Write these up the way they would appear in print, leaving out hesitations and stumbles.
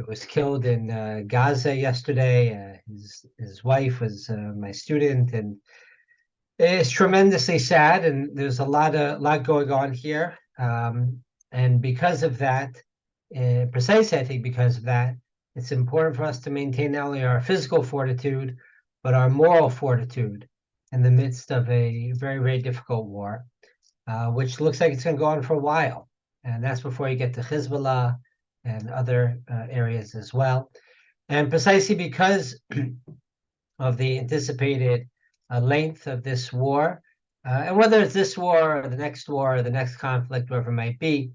was killed in Gaza yesterday. His wife was my student, and it's tremendously sad. And there's a lot going on here. And because of that, precisely, I think because of that, it's important for us to maintain not only our physical fortitude, but our moral fortitude in the midst of a very, very difficult war, which looks like it's going to go on for a while. And that's before you get to Hezbollah and other areas as well. And precisely because of the anticipated length of this war, and whether it's this war or the next conflict, whatever it might be,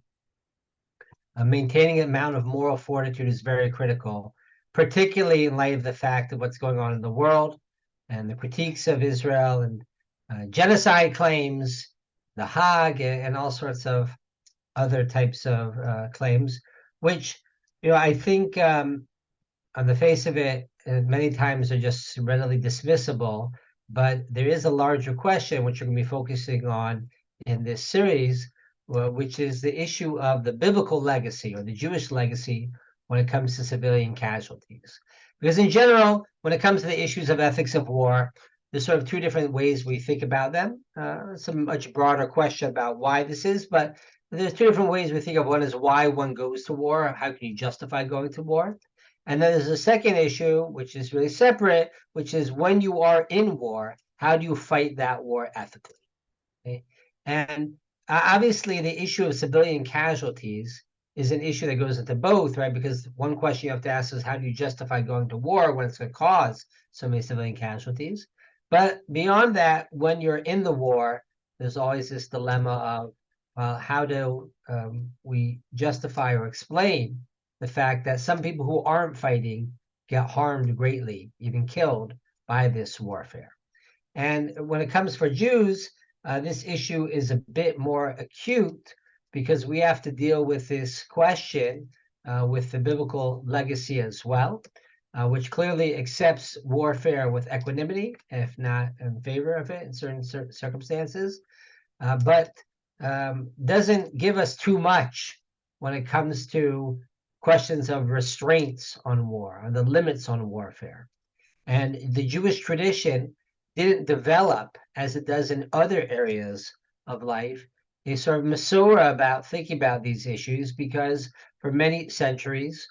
maintaining an amount of moral fortitude is very critical, particularly in light of the fact of what's going on in the world and the critiques of Israel and genocide claims, the Hague, and all sorts of other types of claims, which, I think on the face of it, many times are just readily dismissible. But there is a larger question, which we're going to be focusing on in this series, which is the issue of the biblical legacy or the Jewish legacy when it comes to civilian casualties. Because in general, when it comes to the issues of ethics of war, there's sort of two different ways we think about them. It's a much broader question about why this is, but there's two different ways we think of. One is why one goes to war. How can you justify going to war? And then there's a second issue, which is really separate, which is when you are in war, how do you fight that war ethically? Okay? And obviously, the issue of civilian casualties is an issue that goes into both, right? Because one question you have to ask is how do you justify going to war when it's going to cause so many civilian casualties? But beyond that, when you're in the war, there's always this dilemma of how do we justify or explain the fact that some people who aren't fighting get harmed greatly, even killed by this warfare. And when it comes for Jews, this issue is a bit more acute because we have to deal with this question with the biblical legacy as well, which clearly accepts warfare with equanimity, if not in favor of it in certain circumstances, but doesn't give us too much when it comes to questions of restraints on war, or the limits on warfare. And the Jewish tradition didn't develop, as it does in other areas of life, a sort of Masorah about thinking about these issues, because for many centuries,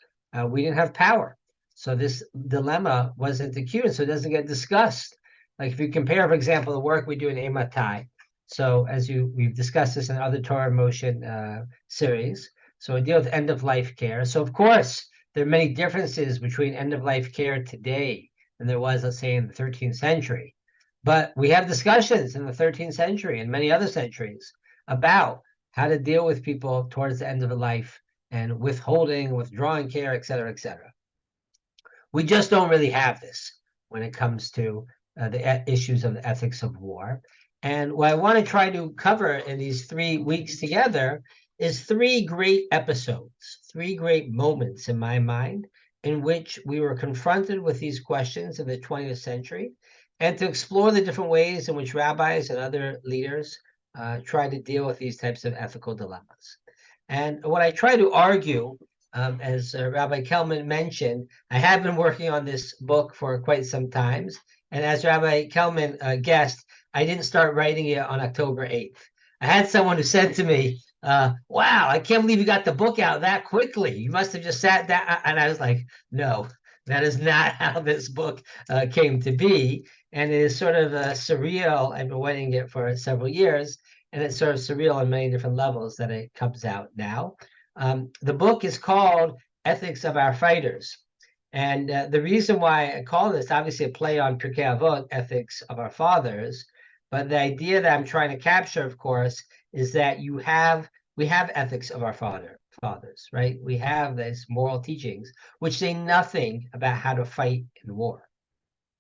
we didn't have power. So this dilemma wasn't acute, so it doesn't get discussed. Like if you compare, for example, the work we do in Ematai. So as we've discussed this in other Torah Motion series, so we deal with end-of-life care. So of course, there are many differences between end-of-life care today than there was, let's say, in the 13th century. But we have discussions in the 13th century and many other centuries about how to deal with people towards the end of a life and withholding, withdrawing care, et cetera, et cetera. We just don't really have this when it comes to the issues of the ethics of war. And what I want to try to cover in these 3 weeks together is 3 great episodes, 3 great moments in my mind in which we were confronted with these questions in the 20th century, and to explore the different ways in which rabbis and other leaders try to deal with these types of ethical dilemmas. And what I try to argue, as Rabbi Kelman mentioned, I have been working on this book for quite some time. And as Rabbi Kelman guessed, I didn't start writing it on October 8th. I had someone who said to me, wow, I can't believe you got the book out that quickly. You must have just sat down. And I was like, no, that is not how this book came to be. And it is sort of surreal. I've been waiting it for several years, and it's sort of surreal on many different levels that it comes out now. The book is called Ethics of Our Fighters. And the reason why I call this, obviously a play on Pirkei Avot, Ethics of Our Fathers, but the idea that I'm trying to capture, of course, is that we have ethics of our fathers, right? We have these moral teachings which say nothing about how to fight in war.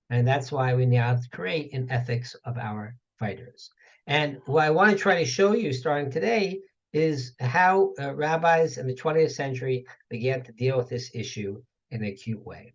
And that's why we now have to create an ethics of our fighters. And what I want to try to show you starting today is how rabbis in the 20th century began to deal with this issue in an acute way.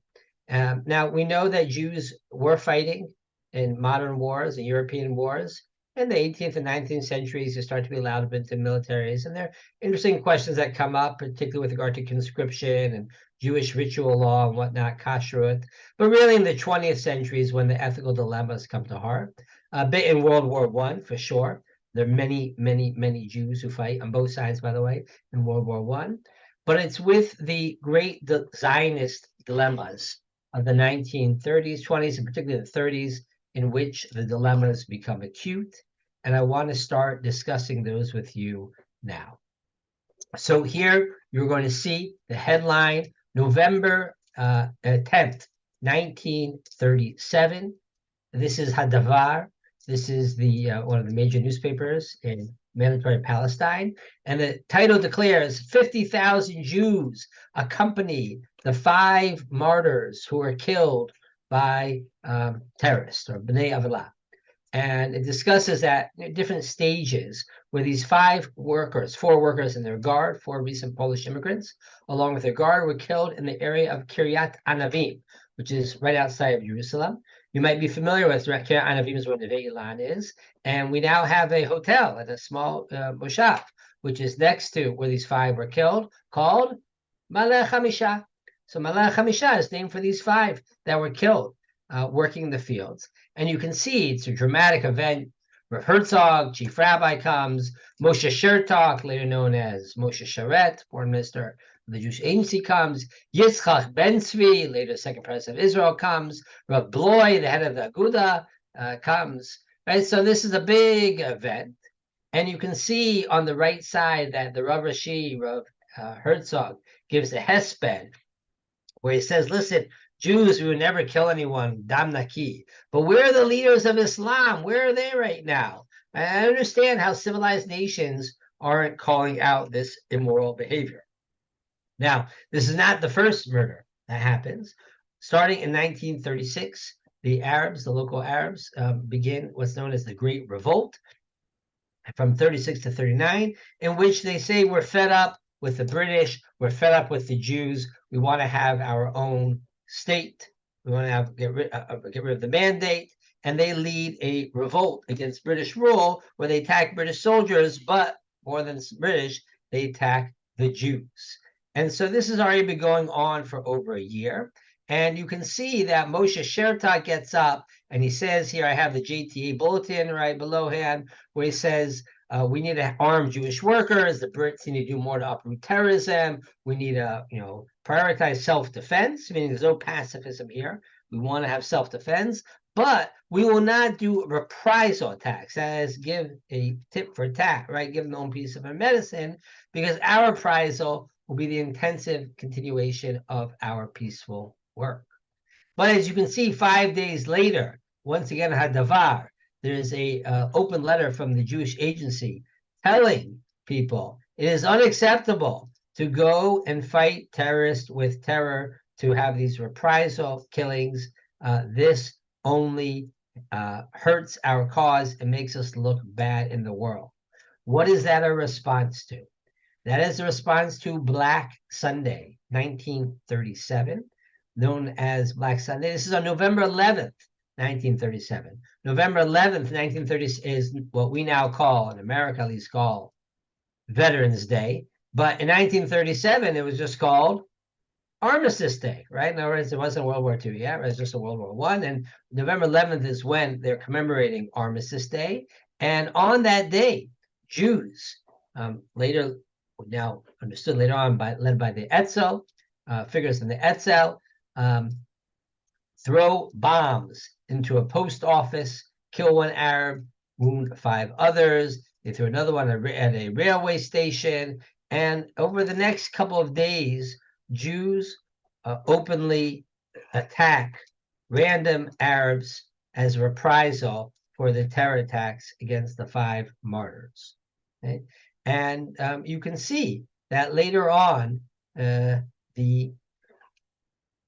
Now, we know that Jews were fighting in modern wars and European wars in the 18th and 19th centuries, you start to be allowed into militaries. And there are interesting questions that come up, particularly with regard to conscription and Jewish ritual law and whatnot, kashrut. But really in the 20th century is when the ethical dilemmas come to heart. A bit in World War I, for sure. There are many, many, many Jews who fight on both sides, by the way, in World War I. But it's with the great Zionist dilemmas of the 1930s, 20s, and particularly the 30s, in which the dilemmas become acute. And I want to start discussing those with you now. So here you're going to see the headline, November 10th, 1937. This is Hadavar. This is the one of the major newspapers in mandatory Palestine. And the title declares 50,000 Jews accompany the 5 martyrs who were killed by terrorists or B'nai Avilah. And it discusses at different stages where these 4 workers in their guard, 4 recent Polish immigrants, along with their guard, were killed in the area of Kiryat Anavim, which is right outside of Jerusalem. You might be familiar with Kiryat Anavim is where Neve Ilan is. And we now have a hotel at a small moshav, which is next to where these 5 were killed, called Maleh Hamisha. So Maleh Hamisha is named for these 5 that were killed working in the fields. And you can see it's a dramatic event. Rav Herzog, chief rabbi, comes. Moshe Shertok, later known as Moshe Sharet, foreign minister of the Jewish Agency, comes. Yitzchak Ben Tzvi, later second president of Israel, comes. Rav Bloy, the head of the Aguda, comes. Right, so this is a big event. And you can see on the right side that the Rav Rashi, Rav Herzog, gives a hesped, where he says, listen, Jews, we would never kill anyone, dam naki. But where are the leaders of Islam? Where are they right now? I understand how civilized nations aren't calling out this immoral behavior. Now, this is not the first murder that happens. Starting in 1936, the Arabs, the local Arabs, begin what's known as the Great Revolt from 36 to 39, in which they say we're fed up with the British, we're fed up with the Jews, we want to have our own state. We want to get rid of the mandate, and they lead a revolt against British rule where they attack British soldiers, but more than British, they attack the Jews. And so this has already been going on for over a year. And you can see that Moshe Shertok gets up and he says here, I have the JTA bulletin right below him, where he says, we need to arm Jewish workers. The Brits need to do more to uproot terrorism. We need to, prioritize self-defense, meaning there's no pacifism here. We want to have self-defense, but we will not do reprisal attacks. That is, give a tip for tat, right? Give them their own piece of medicine, because our reprisal will be the intensive continuation of our peaceful work. But as you can see, 5 days later, once again, Hadavar, there's a open letter from the Jewish Agency telling people it is unacceptable to go and fight terrorists with terror, to have these reprisal killings. This only hurts our cause and makes us look bad in the world. What is that a response to? That is a response to Black Sunday, 1937, known as Black Sunday. This is on November 11th, 1937. November 11th, 1930 is what we now call, in America at least, call Veterans Day. But in 1937, it was just called Armistice Day, right? In other words, it wasn't World War II yet. It was just a World War I. And November 11th is when they're commemorating Armistice Day. And on that day, Jews, later, now understood later on, led by the Etzel, figures in the Etzel, throw bombs into a post office, kill 1 Arab, wound 5 others. They threw another one at a railway station. And over the next couple of days, Jews openly attack random Arabs as reprisal for the terror attacks against the 5 martyrs. Okay? And you can see that later on, the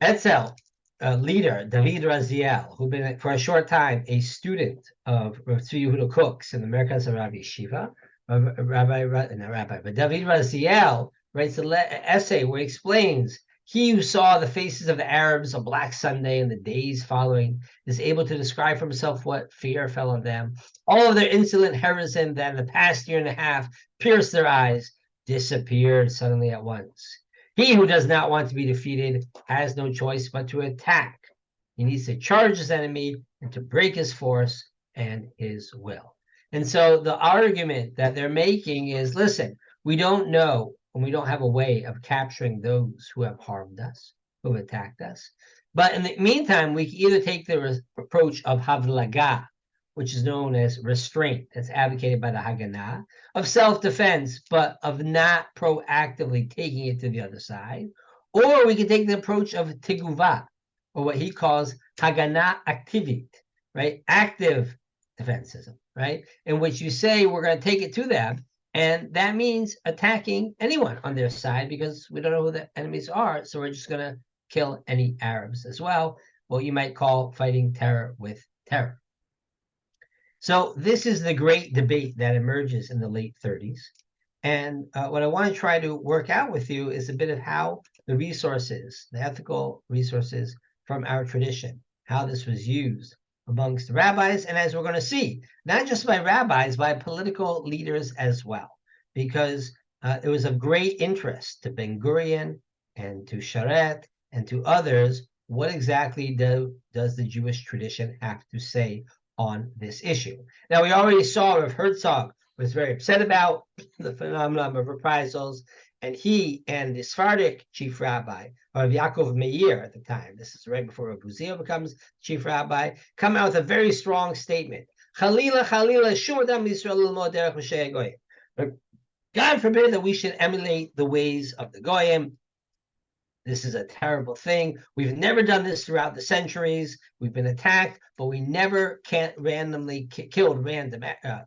Etzel leader, David Raziel, who'd been for a short time a student of Rav Tzvi Yehuda Kook's in the Merkaz Rabbi Shiva, but David Raziel writes an essay where he explains He who saw the faces of the Arabs on Black Sunday and the days following is able to describe for himself what fear fell on them. All of their insolent heroism that in the past year and a half pierced their eyes disappeared suddenly at once. He who does not want to be defeated has no choice but to attack. He needs to charge his enemy and to break his force and his will. And so the argument that they're making is, listen, we don't know, and we don't have a way of capturing those who have harmed us, who have attacked us. But in the meantime, we can either take the approach of Halakha, which is known as restraint, that's advocated by the Haganah, of self-defense, but of not proactively taking it to the other side. Or we can take the approach of Teguvah, or what he calls Haganah Aktivit, right? Active defensism, right? In which you say, we're going to take it to them, and that means attacking anyone on their side because we don't know who the enemies are. So we're just going to kill any Arabs as well. What you might call fighting terror with terror. So this is the great debate that emerges in the late 30s. And what I want to try to work out with you is a bit of how the resources, the ethical resources from our tradition, how this was used amongst the rabbis, and as we're going to see, not just by rabbis, by political leaders as well, because it was of great interest to Ben Gurion and to Sharet and to others, what exactly does the Jewish tradition have to say on this issue? Now, we already saw Rav Herzog was very upset about the phenomenon of reprisals, and he and the Sephardic chief rabbi, Rav Yaakov Meir at the time, this is right before Rav Uziel becomes chief rabbi, come out with a very strong statement. Chalila, Chalila, Shum Adam Yisrael L'Lmod Derech Moshe Goyim. God forbid that we should emulate the ways of the Goyim. This is a terrible thing. We've never done this throughout the centuries. We've been attacked, but we never randomly killed random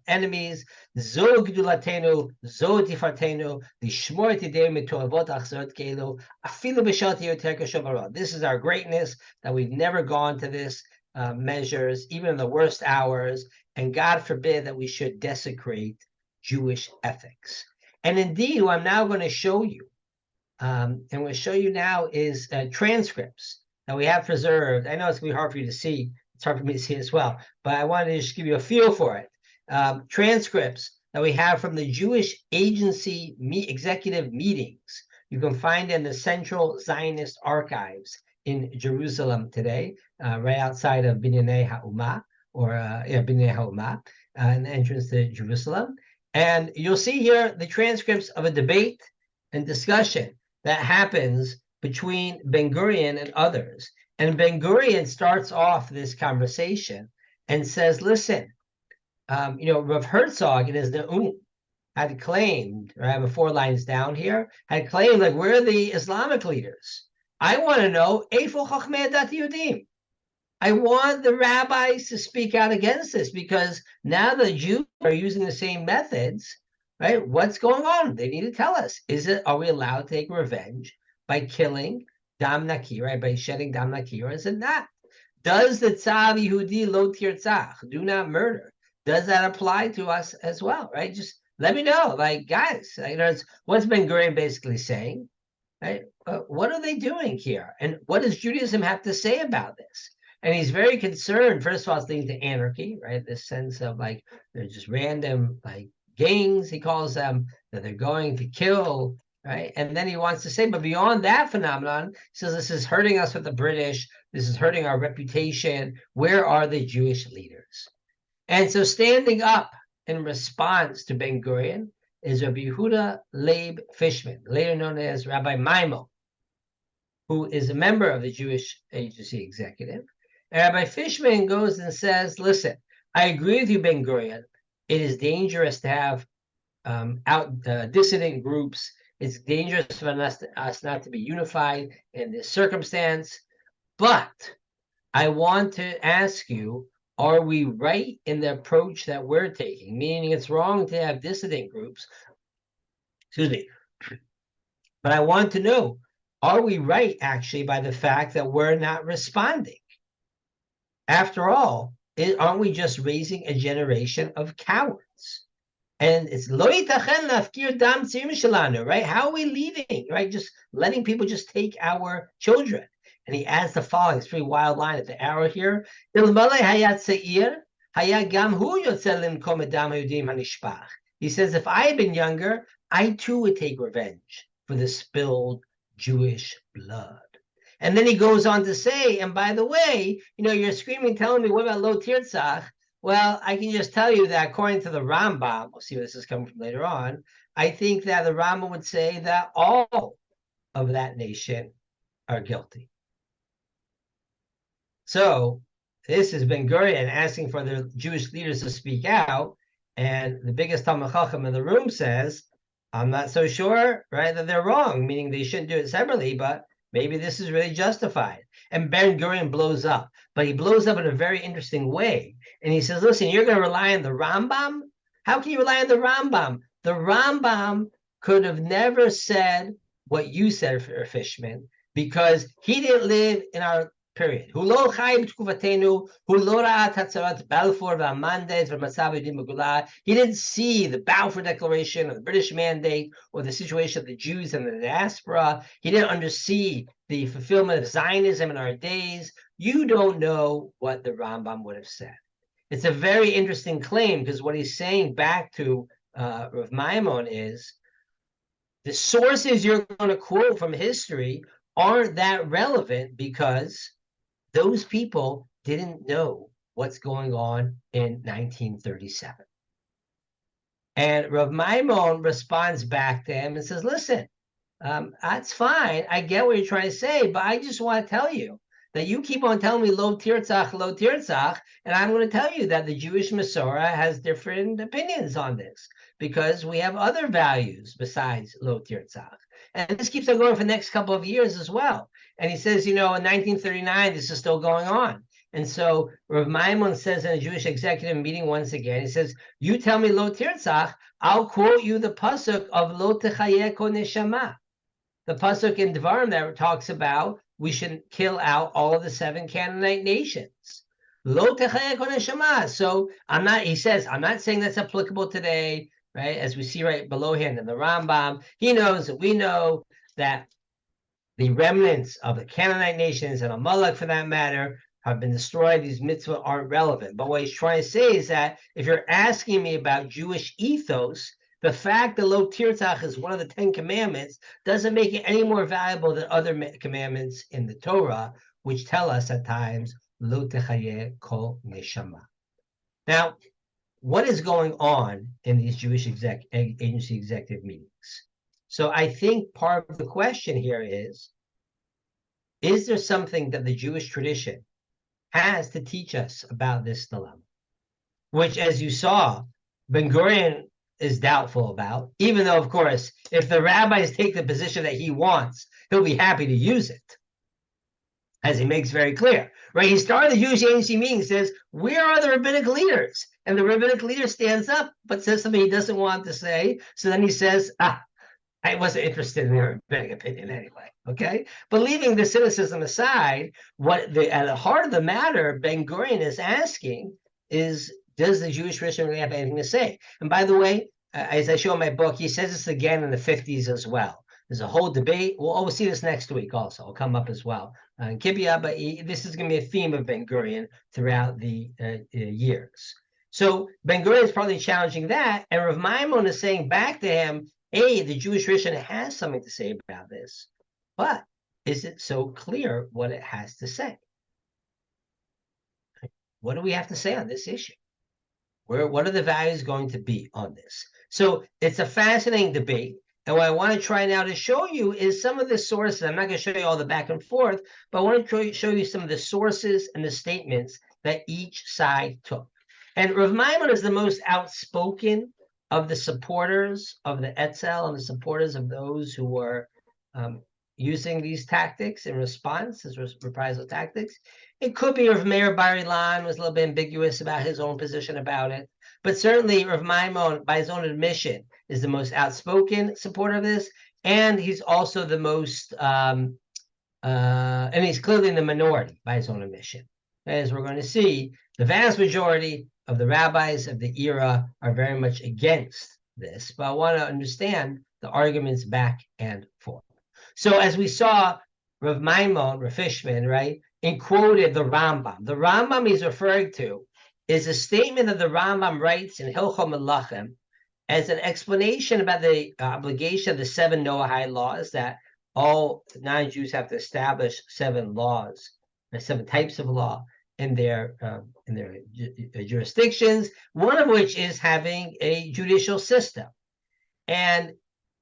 enemies. Zo gdulatenu, zo tifartenu, lishmor tidei mitoavot achzot keilu, afilu b'shati yoter kashavara. This is our greatness, that we've never gone to this measures, even in the worst hours, and God forbid that we should desecrate Jewish ethics. And indeed, what I'm now going to show you, and we'll show you now is transcripts that we have preserved. I know it's going to be hard for you to see. It's hard for me to see as well, but I wanted to just give you a feel for it. Transcripts that we have from the Jewish Agency executive meetings. You can find in the Central Zionist Archives in Jerusalem today, right outside of Binyanei HaUmah, or Binyanei HaUmah, an entrance to Jerusalem. And you'll see here the transcripts of a debate and discussion that happens between Ben Gurion and others. And Ben Gurion starts off this conversation and says, listen, Rav Herzog in his Ne'um had claimed, right, I have 4 lines down here, had claimed, like, where are the Islamic leaders? I want to know, Eifo Chachmei Dat Yudim. I want the rabbis to speak out against this, because now the Jews are using the same methods, right? What's going on? They need to tell us. Are we allowed to take revenge by killing Dam Nakir, right? By shedding Dam Nakir? Is it not? Does the Tzav Yehudi Lo Tirtzach, do not murder, does that apply to us as well, right? Just let me know, like, guys, what's Ben Gurion basically saying, right? What are they doing here? And what does Judaism have to say about this? And he's very concerned, first of all, it's linked to anarchy, right? This sense of, like, they're just random, like, gangs, he calls them, that they're going to kill, right? And then he wants to say, but beyond that phenomenon, he says, this is hurting us with the British, this is hurting our reputation. Where are the Jewish leaders? And so standing up in response to Ben Gurion is Rabbi Yehuda Leib Fishman, later known as Rabbi Maimon, who is a member of the Jewish Agency Executive. And Rabbi Fishman goes and says, listen, I agree with you, Ben Gurion. It is dangerous to have dissident groups. It's dangerous for us not to be unified in this circumstance. But I want to ask you, are we right in the approach that we're taking? Meaning it's wrong to have dissident groups. Excuse me. But I want to know, are we right, actually, by the fact that we're not responding? After all, aren't we just raising a generation of cowards? And it's lo yitachen lafkir dam tzirim shelanu, right? How are we leaving, right? Just letting people just take our children. And he adds the following, it's a pretty wild line at the arrow here. Ilmale hayat seir, hayat gam hu yotzel limkom edam hayudim hanishpach. He says, if I had been younger, I too would take revenge for the spilled Jewish blood. And then he goes on to say, and by the way, you're screaming, telling me, what about lo tirtzach? Well, I can just tell you that according to the Rambam, we'll see where this is coming from later on, I think that the Rambam would say that all of that nation are guilty. So this is Ben Gurion asking for the Jewish leaders to speak out, and the biggest Talmid Chacham in the room says, I'm not so sure, right, that they're wrong, meaning they shouldn't do it separately, but maybe this is really justified. And Ben Gurion blows up, but he blows up in a very interesting way. And he says, listen, you're going to rely on the Rambam? How can you rely on the Rambam? The Rambam could have never said what you said, Fishman, because he didn't live in our period. He didn't see the Balfour Declaration or the British Mandate or the situation of the Jews and the diaspora. He didn't see the fulfillment of Zionism in our days. You don't know what the Rambam would have said. It's a very interesting claim, because what he's saying back to Rav Maimon is the sources you're going to quote from history aren't that relevant, because those people didn't know what's going on in 1937. And Rav Maimon responds back to him and says, listen, that's fine. I get what you're trying to say, but I just want to tell you that you keep on telling me lo tirtzach, and I'm going to tell you that the Jewish Masorah has different opinions on this, because we have other values besides lo tirtzach. And this keeps on going for the next couple of years as well. And he says, in 1939, this is still going on. And so Rav Maimon says in a Jewish executive meeting once again, he says, you tell me lo tirtzach, I'll quote you the pasuk of lo techayeh ko neshama. The pasuk in Devarim that talks about we should kill out all of the 7 Canaanite nations. Lo techayeh ko neshama. So he says, I'm not saying that's applicable today, right? As we see right below him in the Rambam, he knows that we know that the remnants of the Canaanite nations and Amalek, for that matter, have been destroyed. These mitzvah aren't relevant. But what he's trying to say is that if you're asking me about Jewish ethos, the fact that lo tirtzach is one of the 10 commandments doesn't make it any more valuable than other commandments in the Torah, which tell us at times lo techayeh kol neshama. Now, what is going on in these Jewish agency executive meetings? So I think part of the question here is there something that the Jewish tradition has to teach us about this dilemma? Which, as you saw, Ben Gurion is doubtful about, even though, of course, if the rabbis take the position that he wants, he'll be happy to use it, as he makes very clear. Right? He started the Jewish agency meeting, says, where are the rabbinic leaders? And the rabbinic leader stands up, but says something he doesn't want to say. So then he says, I wasn't interested in their rabbinic opinion anyway, okay? But leaving the cynicism aside, at the heart of the matter, Ben Gurion is asking is, does the Jewish tradition really have anything to say? And by the way, as I show in my book, he says this again in the 50s as well. There's a whole debate. We'll see this next week also. It'll come up as well in Kibbutz, but this is going to be a theme of Ben Gurion throughout the years. So Ben Gurion is probably challenging that, and Rav Maimon is saying back to him, the Jewish tradition has something to say about this, but is it so clear what it has to say? What do we have to say on this issue? What are the values going to be on this? So it's a fascinating debate. And what I want to try now to show you is some of the sources. I'm not going to show you all the back and forth, but I want to show you some of the sources and the statements that each side took. And Rav Maimon is the most outspoken of the supporters of the Etzel and the supporters of those who were using these tactics in response, as reprisal tactics. It could be Rav Meir Bar Ilan was a little bit ambiguous about his own position about it. But certainly Rav Maimon, by his own admission, is the most outspoken supporter of this. And he's also the most, and he's clearly in the minority by his own admission. As we're going to see, the vast majority of the rabbis of the era are very much against this, but I want to understand the arguments back and forth. So as we saw, Rav Maimon, Rav Fishman, right, and quoted the Rambam. The Rambam he's referring to is a statement that the Rambam writes in Hilchot Melachim as an explanation about the obligation of the 7 Noahide laws, that all non-Jews have to establish 7 laws, 7 types of law in their jurisdictions, one of which is having a judicial system. And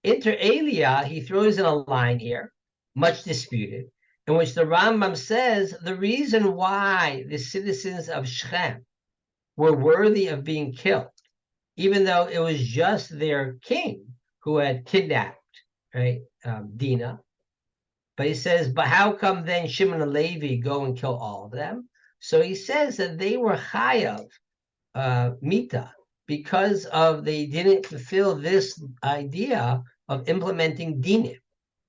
inter alia, he throws in a line here, much disputed, in which the Rambam says the reason why the citizens of Shechem were worthy of being killed, even though it was just their king who had kidnapped, right, Dinah. But he says, but how come then Shimon and Levi go and kill all of them? So he says that they were chayav mita because they didn't fulfill this idea of implementing dinim,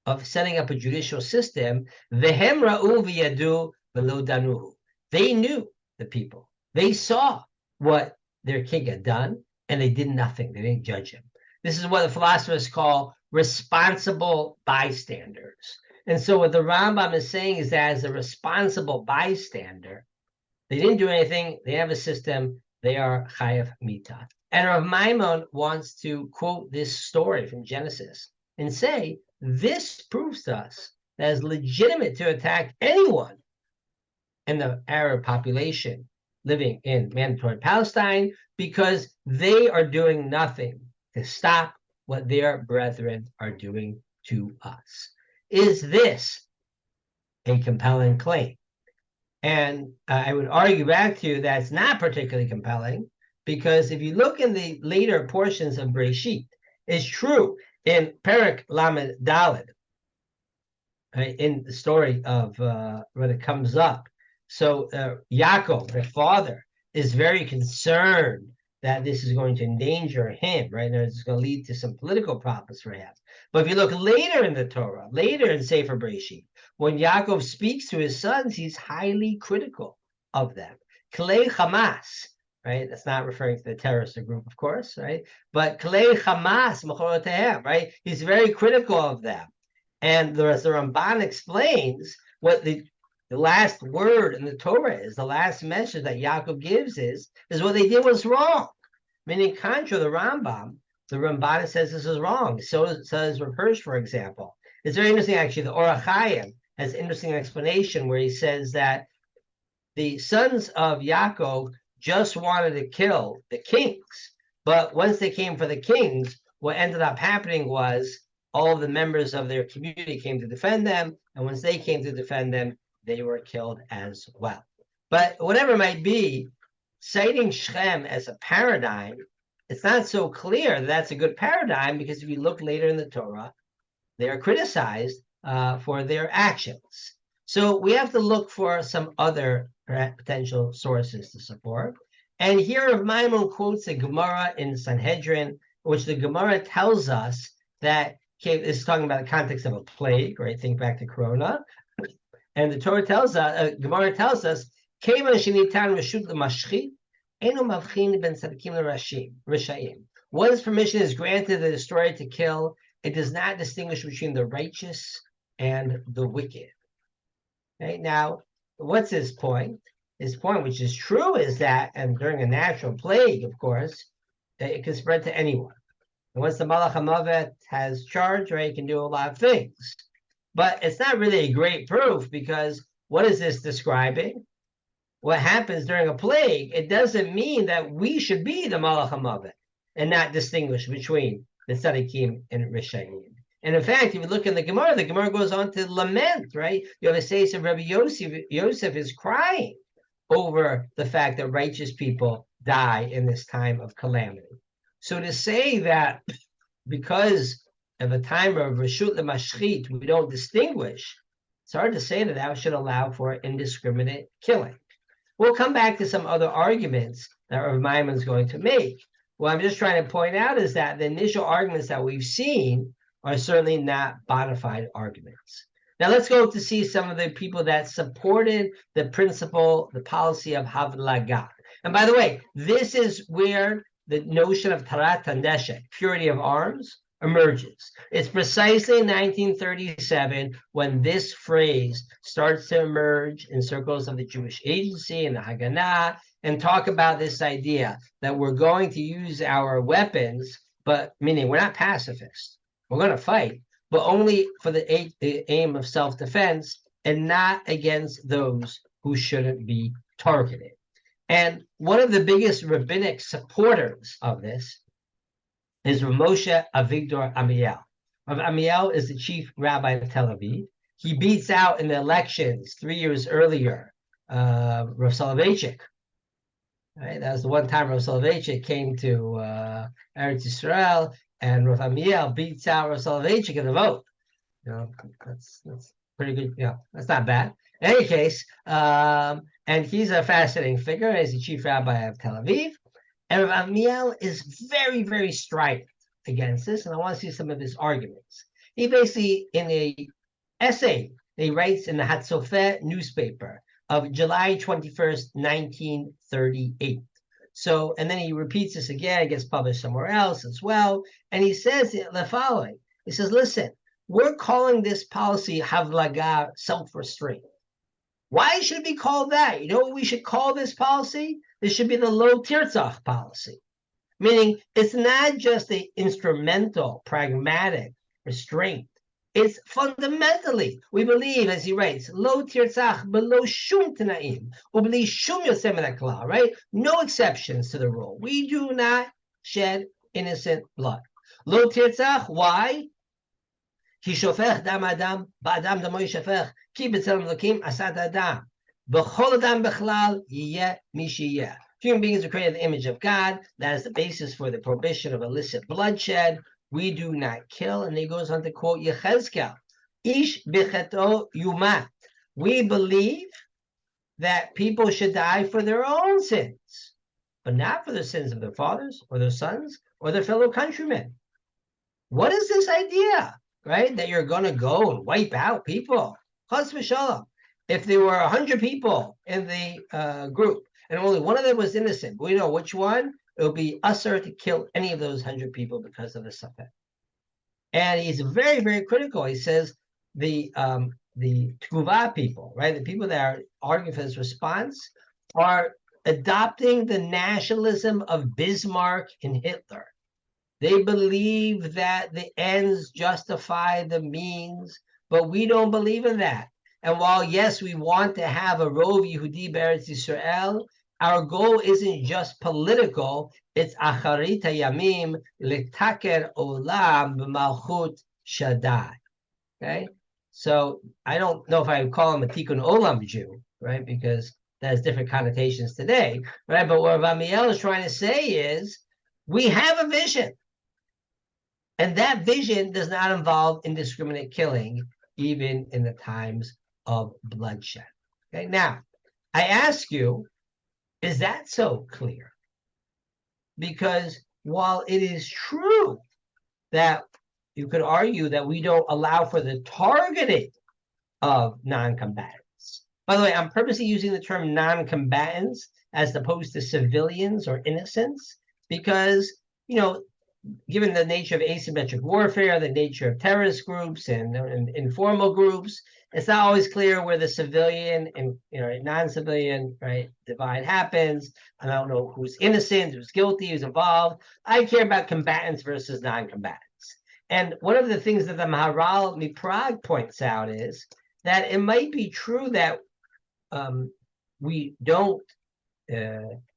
of setting up a judicial system. Vehem ra'u v'yadu v'lo danuhu. They knew, the people. They saw what their king had done, and they did nothing. They didn't judge him. This is what the philosophers call responsible bystanders. And so what the Rambam is saying is that as a responsible bystander, they didn't do anything. They have a system. They are chayav mita. And Rav Maimon wants to quote this story from Genesis and say, this proves to us that it's legitimate to attack anyone in the Arab population living in mandatory Palestine because they are doing nothing to stop what their brethren are doing to us. Is this a compelling claim? And I would argue back to you that it's not particularly compelling, because if you look in the later portions of Breshit, it's true in Perek Lamed Daled, in the story of when it comes up. So Yaakov, their father, is very concerned that this is going to endanger him, right? And it's going to lead to some political problems for him. But if you look later in the Torah, later in Sefer Breshit, when Yaakov speaks to his sons, he's highly critical of them. Klei Hamas, right? That's not referring to the terrorist group, of course, right? But Klei Hamas, Mechorotehem, right? He's very critical of them. And as the Ramban explains, what the last word in the Torah is, the last message that Yaakov gives is what they did was wrong. Meaning, contra the Ramban says this is wrong. So says Rav Hirsch, for example. It's very interesting, actually. The Orach Chaim has an interesting explanation where he says that the sons of Yaakov just wanted to kill the kings. But once they came for the kings, what ended up happening was all of the members of their community came to defend them. And once they came to defend them, they were killed as well. But whatever it might be, citing Shechem as a paradigm, it's not so clear that that's a good paradigm, because if you look later in the Torah, they are criticized for their actions. So we have to look for some other potential sources to support. And here Rav Maimon quotes a Gemara in Sanhedrin, which the Gemara tells us that is talking about the context of a plague, right? Think back to Corona. And the Torah tells us, Gemara tells us, once permission is granted the destroyer to kill, it does not distinguish between the righteous and the wicked. Okay, now, what's his point? His point, which is true, is that, and during a natural plague, of course, it can spread to anyone. And once the Malach HaMavet has charge, right, it can do a lot of things. But it's not really a great proof, because what is this describing? What happens during a plague? It doesn't mean that we should be the Malach HaMavet and not distinguish between the Tzadikim and Rishayim. And in fact, if you look in the Gemara goes on to lament, right? You have a say of Rabbi Yosef is crying over the fact that righteous people die in this time of calamity. So to say that because of a time of Reshut L'Mashchit, we don't distinguish, it's hard to say that should allow for indiscriminate killing. We'll come back to some other arguments that Rav Maimon's going to make. What I'm just trying to point out is that the initial arguments that we've seen are certainly not bona fide arguments. Now let's go to see some of the people that supported the principle, the policy of Havlagah. And by the way, this is where the notion of tarat neshek, purity of arms, emerges. It's precisely in 1937 when this phrase starts to emerge in circles of the Jewish Agency and the Haganah, and talk about this idea that we're going to use our weapons, but meaning we're not pacifists. We're going to fight, but only for the aim of self-defense and not against those who shouldn't be targeted. And one of the biggest rabbinic supporters of this is Moshe Avigdor Amiel. Amiel is the chief rabbi of Tel Aviv. He beats out in the elections 3 years earlier Rav Soloveitchik. Right? That was the one time Rav Soloveitchik came to Eretz Yisrael, and Rav Amiel beats out Rav Soloveitchik in the vote. You know, that's pretty good. Yeah, that's not bad. In any case, and he's a fascinating figure. He's the chief rabbi of Tel Aviv. And Rav Amiel is very, very strident against this, and I want to see some of his arguments. He basically, in a essay that he writes in the Hatzofeh newspaper of July 21st, 1938. So, and then he repeats this again, it gets published somewhere else as well, and he says the following. He says, listen, we're calling this policy Havlaga, self-restraint. Why should it be called that? You know what we should call this policy? This should be the low tirtzach policy, meaning it's not just an instrumental, pragmatic restraint. It's fundamentally, we believe, as he writes, lo tirtzach below shum tanaim, ubli shum yosem klal, right? No exceptions to the rule. We do not shed innocent blood. Lo tirtzach, why? Ki shofech dam adam, ba'adam damo yishafech, ki b'tzelem elokim asad adam. B'chol adam b'chlal yiyeh mi sheyeh. Human beings are created in the image of God. That is the basis for the prohibition of illicit bloodshed. We do not kill. And he goes on to quote Yechezkel, Ish bicheto yumat. We believe that people should die for their own sins, but not for the sins of their fathers or their sons or their fellow countrymen. What is this idea, right? That you're going to go and wipe out people? Chas v'shalom. If there were 100 people in the group and only one of them was innocent, we know which one. It will be usher to kill any of those 100 people because of the safek. And he's very, very critical. He says the Tguva people, right, the people that are arguing for this response, are adopting the nationalism of Bismarck and Hitler. They believe that the ends justify the means, but we don't believe in that. And while, yes, we want to have a Rov Yehudi Be'eretz Yisrael, our goal isn't just political, it's Acharit HaYamim Letaker Olam B'Malchut Shaddai. Okay? So I don't know if I would call him a Tikkun Olam Jew, right? Because that has different connotations today, right? But what Rav Amiel is trying to say is, we have a vision. And that vision does not involve indiscriminate killing, even in the times of bloodshed. Okay, now, I ask you, is that so clear? Because while it is true that you could argue that we don't allow for the targeting of non-combatants. By the way, I'm purposely using the term non-combatants as opposed to civilians or innocents, because, you know, given the nature of asymmetric warfare, the nature of terrorist groups and informal groups, it's not always clear where the civilian and non-civilian divide happens. I don't know who's innocent, who's guilty, who's involved. I care about combatants versus non-combatants. And one of the things that the Maharal Miprag points out is that it might be true that we don't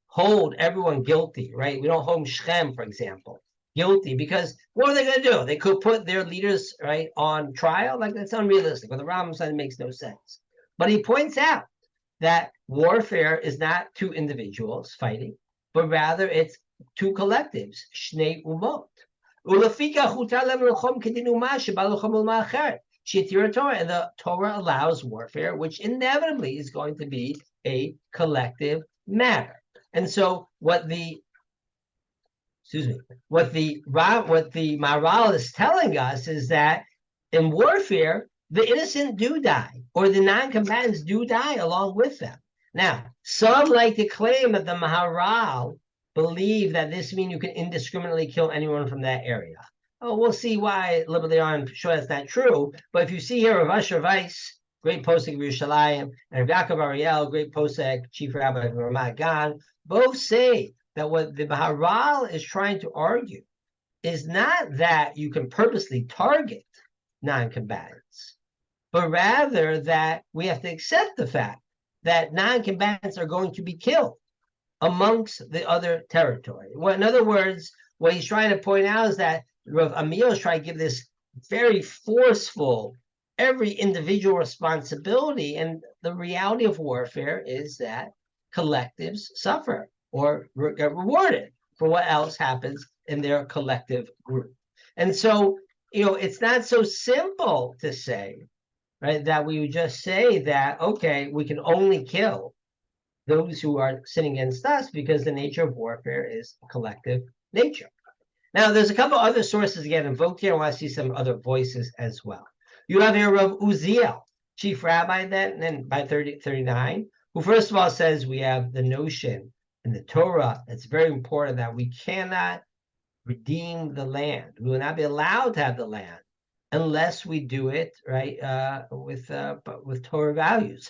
hold everyone guilty, right? We don't hold Shechem, for example, guilty, because what are they going to do? They could put their leaders on trial. Like, that's unrealistic. But the Rambam said it makes no sense. But he points out that warfare is not two individuals fighting, but rather it's two collectives, Shnei Umot. And the Torah allows warfare, which inevitably is going to be a collective matter. And so what the Maharal is telling us is that in warfare, the innocent do die, or the non-combatants do die along with them. Now, some like to claim that the Maharal believe that this means you can indiscriminately kill anyone from that area. Oh, we'll see why a little bit later on. I'm sure that's not true. But if you see here, Rav Asher Weiss, great posek of Yerushalayim, and Rav Yaakov Ariel, great posek, chief rabbi of Ramat Gan, both say that what the Maharal is trying to argue is not that you can purposely target non-combatants, but rather that we have to accept the fact that non-combatants are going to be killed amongst the other territory. Well, in other words, what he's trying to point out is that Rav Amiel is trying to give this very forceful, every individual responsibility, and the reality of warfare is that collectives suffer or get rewarded for what else happens in their collective group. And so, it's not so simple to say, right, that we would just say that, okay, we can only kill those who are sinning against us because the nature of warfare is collective nature. Now, there's a couple other sources again invoked here. I want to see some other voices as well. You have here Rav Uziel, chief rabbi then by 39, who first of all says we have the notion in the Torah, it's very important that we cannot redeem the land. We will not be allowed to have the land unless we do it right with Torah values.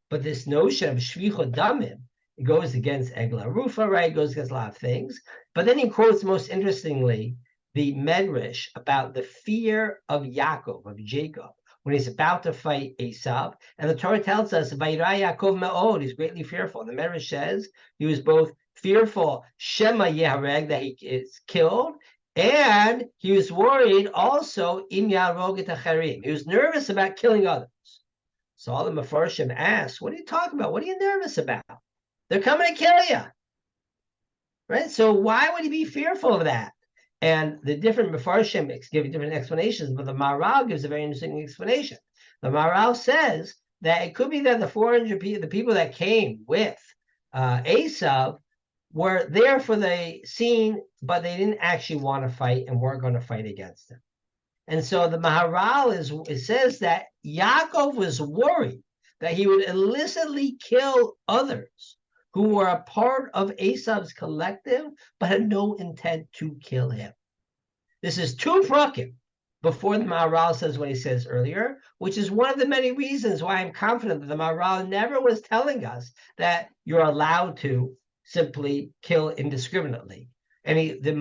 But this notion of shvichot damim, it goes against Egla Rufa, right? It goes against a lot of things. But then he quotes most interestingly the Medrash about the fear of Yaakov, of Jacob, when he's about to fight Esav. And the Torah tells us, Vayira Yaakov me'od, he's greatly fearful. The Medrash says he was both fearful, Shema Yehareg, that he is killed, and he was worried also, Im Yarog et Acharim. He was nervous about killing others. So all the Mefarshim asked, what are you talking about? What are you nervous about? They're coming to kill you. Right? So why would he be fearful of that? And the different Mefarshim give different explanations, but the Maharal gives a very interesting explanation. The Maharal says that it could be that the 400 people, the people that came with Esav, were there for the scene, but they didn't actually want to fight and weren't going to fight against him. And so the Maharal says that Yaakov was worried that he would illicitly kill others who were a part of Esav's collective, but had no intent to kill him. This is two prakim before the Maharal says what he says earlier, which is one of the many reasons why I'm confident that the Maharal never was telling us that you're allowed to simply kill indiscriminately. And the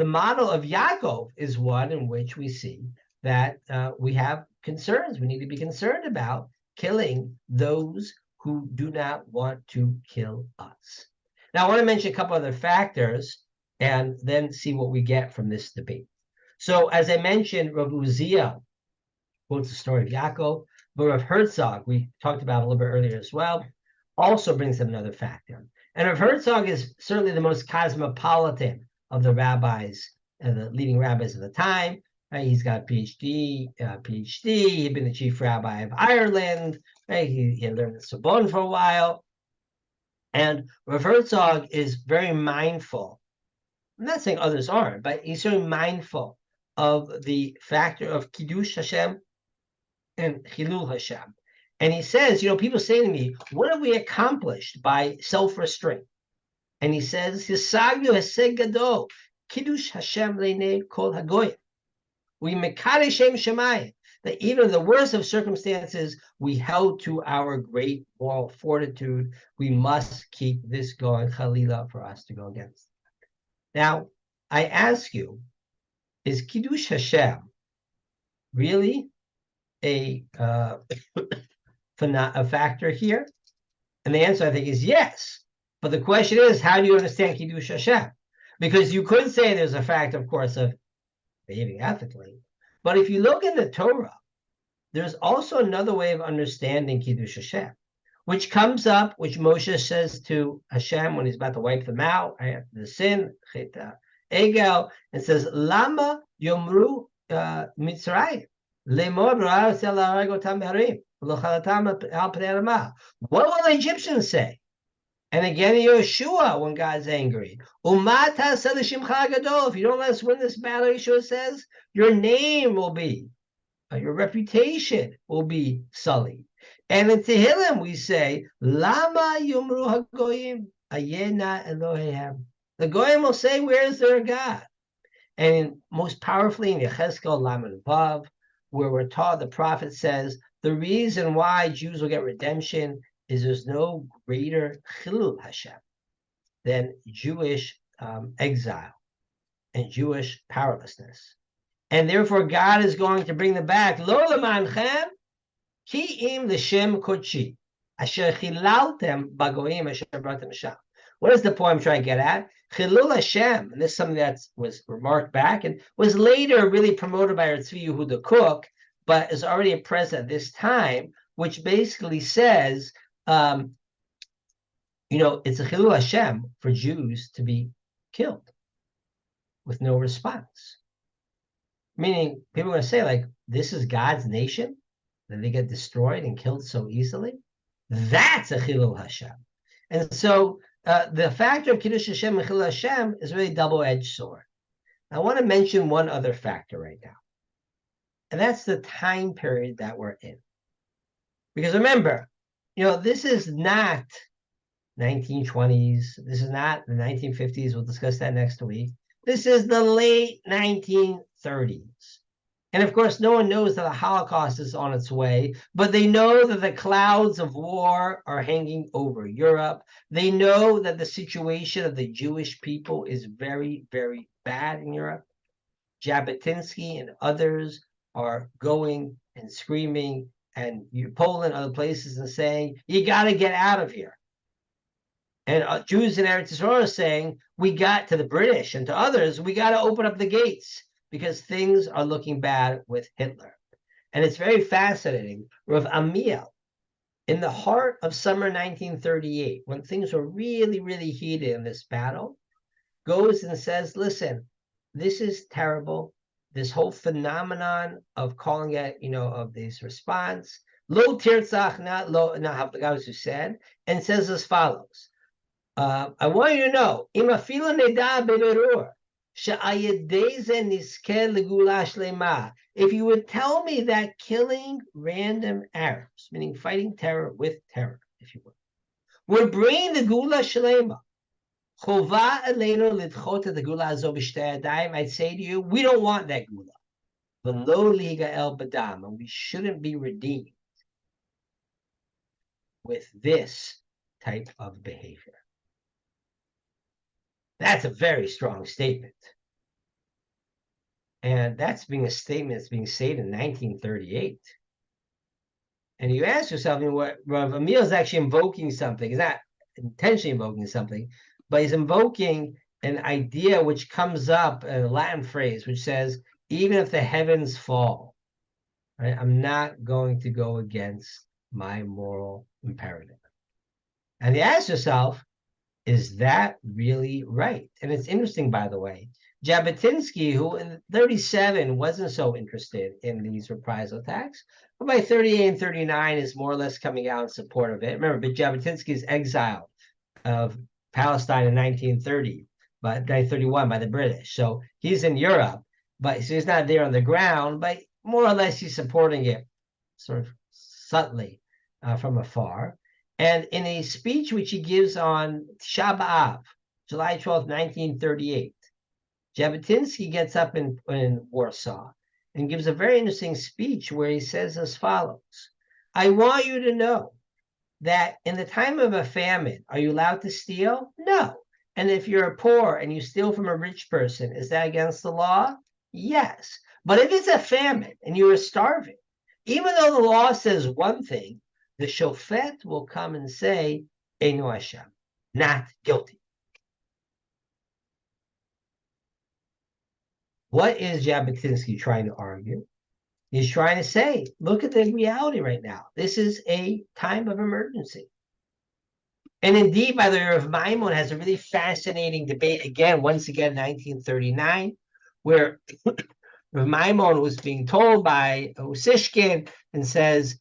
model of Yaakov is one in which we see that we have concerns. We need to be concerned about killing those who do not want to kill us. Now, I want to mention a couple other factors and then see what we get from this debate. So, as I mentioned, Rav Uziel quotes the story of Yaakov, but Rav Herzog, we talked about a little bit earlier as well, also brings up another factor. And Rav Herzog is certainly the most cosmopolitan of the rabbis, the leading rabbis of the time. Right? He's got a PhD. He'd been the chief rabbi of Ireland. Right? He learned the Sorbonne for a while. And Rav Herzog is very mindful. I'm not saying others aren't, but he's very mindful of the factor of Kiddush Hashem and Chilul Hashem. And he says, people say to me, what have we accomplished by self-restraint? And he says, Hisagnu Heseg Gadol, Kiddush Hashem Leinei Kol Hagoyim. We mekadesh Shem Shemayim, that even in the worst of circumstances, we held to our great moral fortitude. We must keep this going, Chalila, for us to go against. Now, I ask you, is Kiddush Hashem really a factor here? And the answer, I think, is yes. But the question is, how do you understand Kiddush Hashem? Because you could say there's a fact, of course, of behaving ethically. But if you look in the Torah, there's also another way of understanding Kiddush Hashem, which comes up, which Moshe says to Hashem when he's about to wipe them out after the sin, Egel, and says, Lama Yomru Mitzrayim, Lemor what will the Egyptians say? And again, Yeshua, when God's angry, if you don't let us win this battle, Yeshua says, your name will be, your reputation will be sullied. And in Tehillim we say, Lama Yumru HaGoyim Ayena Eloheim. The Goyim will say, where's their God? And most powerfully in Yechezkel Lamed Vav, where we're taught, the prophet says, the reason why Jews will get redemption is there's no greater Chilul Hashem than Jewish exile and Jewish powerlessness. And therefore God is going to bring them back. Lo lemanchem ki im l'shem kodeshi asher chilaltem bagoyim asher bratem sham. What is the point I'm trying to get at? Chilul Hashem, and this is something that was remarked back and was later really promoted by Tzvi Yehuda Kook, but is already present at this time, which basically says, it's a Chilul Hashem for Jews to be killed with no response. Meaning, people are going to say, like, this is God's nation, that they get destroyed and killed so easily? That's a Chilul Hashem. And so, the factor of Kiddush Hashem and Chilul Hashem is really a double-edged sword. I want to mention one other factor right now, and that's the time period that we're in. Because remember, this is not 1920s. This is not the 1950s. We'll discuss that next week. This is the late 1930s. And of course, no one knows that the Holocaust is on its way, but they know that the clouds of war are hanging over Europe. They know that the situation of the Jewish people is very, very bad in Europe. Jabotinsky and others are going and screaming, and Poland, other places, and saying, you got to get out of here. And Jews in Eretz Yisrael are saying, we got to the British and to others, we got to open up the gates because things are looking bad with Hitler. And it's very fascinating. Rav Amiel, in the heart of summer 1938, when things were really, really heated in this battle, goes and says, listen, this is terrible. This whole phenomenon of calling it, of this response, lo tirtzach, not the guys who said, and says as follows. I want you to know, if you would tell me that killing random Arabs, meaning fighting terror with terror, if you would bring the Gula Shlema, I'd say to you, we don't want that Gula. And we shouldn't be redeemed with this type of behavior. That's a very strong statement. And that's being a statement that's being said in 1938. And you ask yourself, what Rav Amiel is actually invoking something. He's not intentionally invoking something, but he's invoking an idea which comes up in a Latin phrase, which says, even if the heavens fall, right, I'm not going to go against my moral imperative. And you ask yourself, is that really right? And it's interesting, by the way, Jabotinsky, who in 37 wasn't so interested in these reprisal attacks, but by 38 and 39 is more or less coming out in support of it. Remember, but Jabotinsky is exiled of Palestine in 1930, but 1931 by the British. So he's in Europe, but so he's not there on the ground, but more or less he's supporting it sort of subtly from afar. And in a speech which he gives on Tisha B'Av, July 12, 1938, Jabotinsky gets up in Warsaw and gives a very interesting speech where he says as follows, I want you to know that in the time of a famine, are you allowed to steal? No. And if you're poor and you steal from a rich person, is that against the law? Yes. But if it's a famine and you are starving, even though the law says one thing, the shofet will come and say, Eino Hashem, not guilty. What is Jabotinsky trying to argue? He's trying to say, look at the reality right now. This is a time of emergency. And indeed, by the way, Rav Maimon has a really fascinating debate, once again, 1939, where Rav Maimon was being told by Usishkin and says,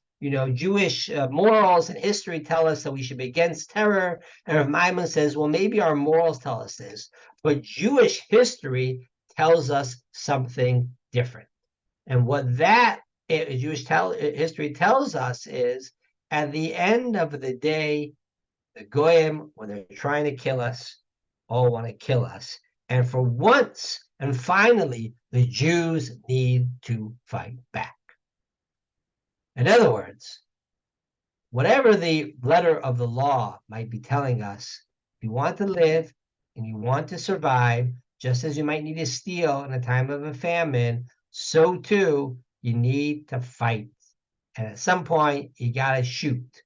Jewish morals and history tell us that we should be against terror. And Rav Maimon says, well, maybe our morals tell us this, but Jewish history tells us something different. And what that Jewish history tells us is at the end of the day, the Goyim, when they're trying to kill us, all want to kill us. And for once and finally, the Jews need to fight back. In other words, whatever the letter of the law might be telling us, if you want to live and you want to survive, just as you might need to steal in a time of a famine, so too you need to fight. And at some point, you got to shoot.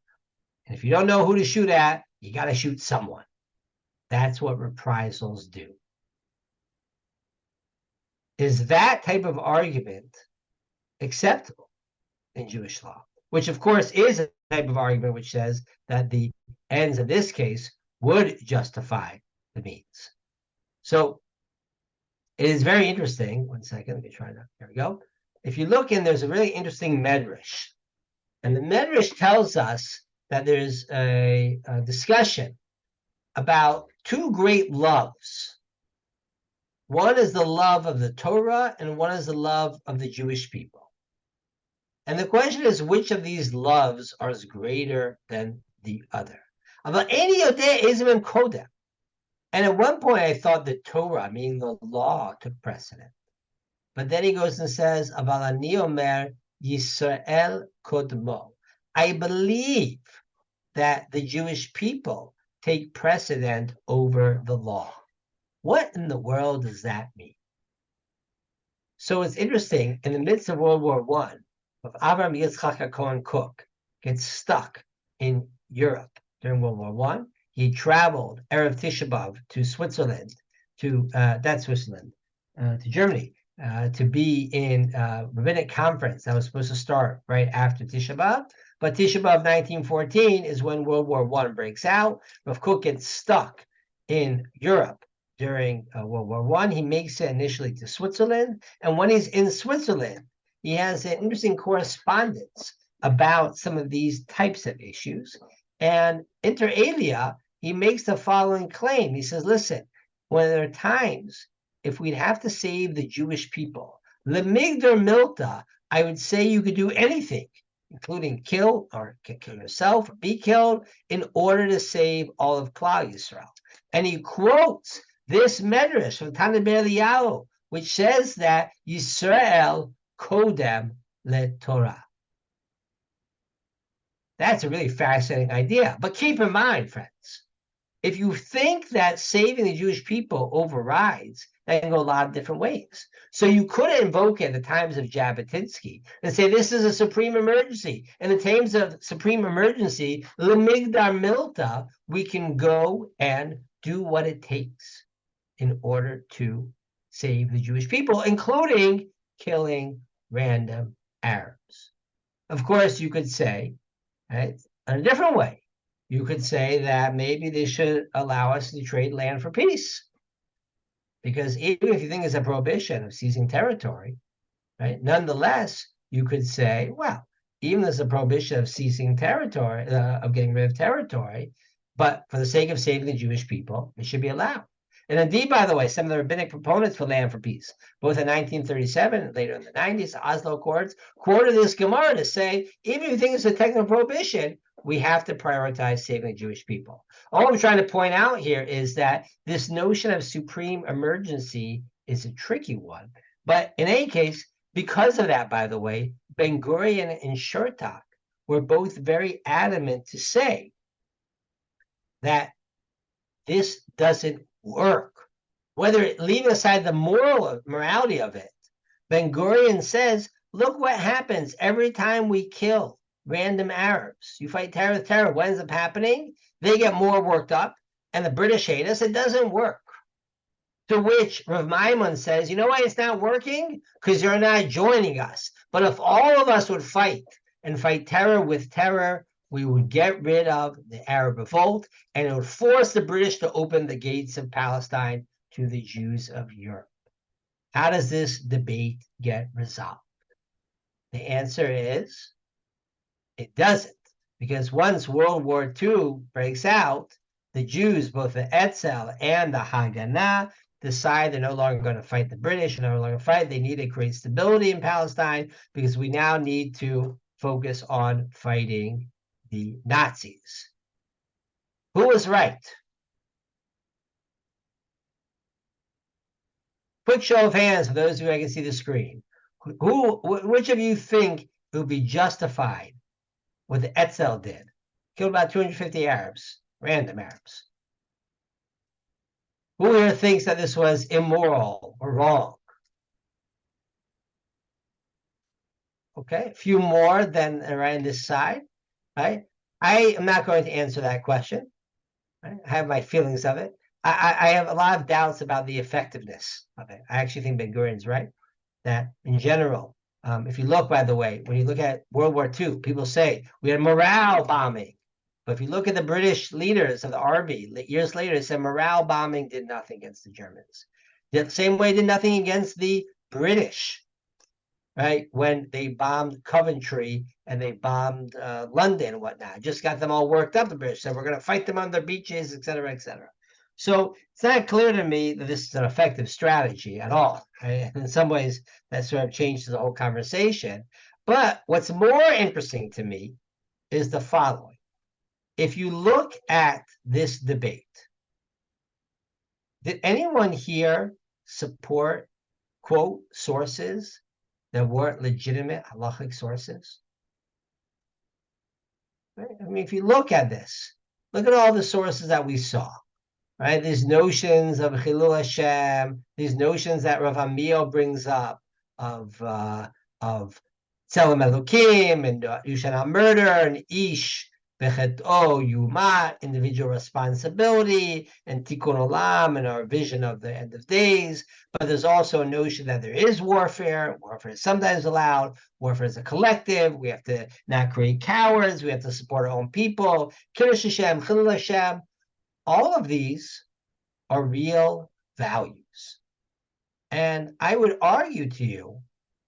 And if you don't know who to shoot at, you got to shoot someone. That's what reprisals do. Is that type of argument acceptable in Jewish law? Which, of course, is a type of argument which says that the ends in this case would justify the means. So it is very interesting. One second, let me try that. There we go. If you look in, there's a really interesting medrash. And the medrash tells us that there's a discussion about two great loves. One is the love of the Torah, and one is the love of the Jewish people. And the question is, which of these loves are greater than the other? And at one point, I thought the Torah, meaning the law, took precedent. But then he goes and says, Aval ani omer Yisrael kodmo. I believe that the Jewish people take precedent over the law. What in the world does that mean? So it's interesting, in the midst of World War I, Avram Yitzchak Cohen Cook gets stuck in Europe during World War I. He traveled Erev Tisha B'Av to Switzerland, to Germany, to be in a rabbinic conference that was supposed to start right after Tisha B'Av. But Tisha B'Av 1914 is when World War I breaks out. Rav Kook gets stuck in Europe during World War I. He makes it initially to Switzerland. And when he's in Switzerland, he has an interesting correspondence about some of these types of issues. And inter alia, he makes the following claim. He says, listen, when there are times, if we'd have to save the Jewish people, lemigdar milta, I would say you could do anything, including kill or kill yourself or be killed, in order to save all of Klal Yisrael. And he quotes this medrash from Tana Eliyahu, which says that Yisrael kodem le Torah. That's a really fascinating idea. But keep in mind, friends, if you think that saving the Jewish people overrides, that can go a lot of different ways. So you could invoke it at the times of Jabotinsky and say this is a supreme emergency. In the times of supreme emergency, lemigdar milta, we can go and do what it takes in order to save the Jewish people, including killing random Arabs. Of course, you could say, right, in a different way, you could say that maybe they should allow us to trade land for peace. Because even if you think it's a prohibition of seizing territory, right, nonetheless, you could say, well, even there's a prohibition of seizing territory, of getting rid of territory, but for the sake of saving the Jewish people, it should be allowed. And indeed, by the way, some of the rabbinic proponents for land for peace, both in 1937 and later in the 90s, the Oslo Accords, quoted this Gemara to say, even if you think it's a technical prohibition, we have to prioritize saving the Jewish people. All I'm trying to point out here is that this notion of supreme emergency is a tricky one. But in any case, because of that, by the way, Ben Gurion and Shurtak were both very adamant to say that this doesn't work. Whether leaving aside the morality of it, Ben Gurion says, look what happens every time we kill random Arabs. You fight terror with terror. What ends up happening? They get more worked up, and the British hate us. It doesn't work. To which Rav Maimon says, you know why it's not working? Because you're not joining us. But if all of us would fight and fight terror with terror, we would get rid of the Arab revolt, and it would force the British to open the gates of Palestine to the Jews of Europe. How does this debate get resolved? The answer is, it doesn't. Because once World War II breaks out, the Jews, both the Etzel and the Haganah, decide they're no longer going to fight the British, no longer fight. They need to create stability in Palestine because we now need to focus on fighting the Nazis. Who was right? Quick show of hands for those who I can see the screen. Which of you think it would be justified what the Etzel did? Killed about 250 Arabs, random Arabs. Who here thinks that this was immoral or wrong? Okay, a few more than around this side, right? I am not going to answer that question. Right? I have my feelings of it. I have a lot of doubts about the effectiveness of it. I actually think Ben Gurion's right, that in general, if you look, by the way, when you look at World War II, people say we had morale bombing. But if you look at the British leaders of the army, years later, they said morale bombing did nothing against the Germans. The same way did nothing against the British, right? When they bombed Coventry and they bombed London and whatnot, just got them all worked up. The British said, we're going to fight them on their beaches, et cetera, et cetera. So it's not clear to me that this is an effective strategy at all. Right? In some ways, that sort of changes the whole conversation. But what's more interesting to me is the following. If you look at this debate, did anyone here support, quote, sources that weren't legitimate halachic sources? Right? I mean, if you look at this, look at all the sources that we saw, right? These notions of Chilul Hashem, these notions that Rav Amiel brings up of Tzelem Elokim and you shall not murder and Ish Bechet'o Yumat, individual responsibility, and Tikkun Olam, and our vision of the end of days. But there's also a notion that there is warfare. Warfare is sometimes allowed. Warfare is a collective. We have to not create cowards. We have to support our own people. Kiddush Hashem, Chilul Hashem. All of these are real values. And I would argue to you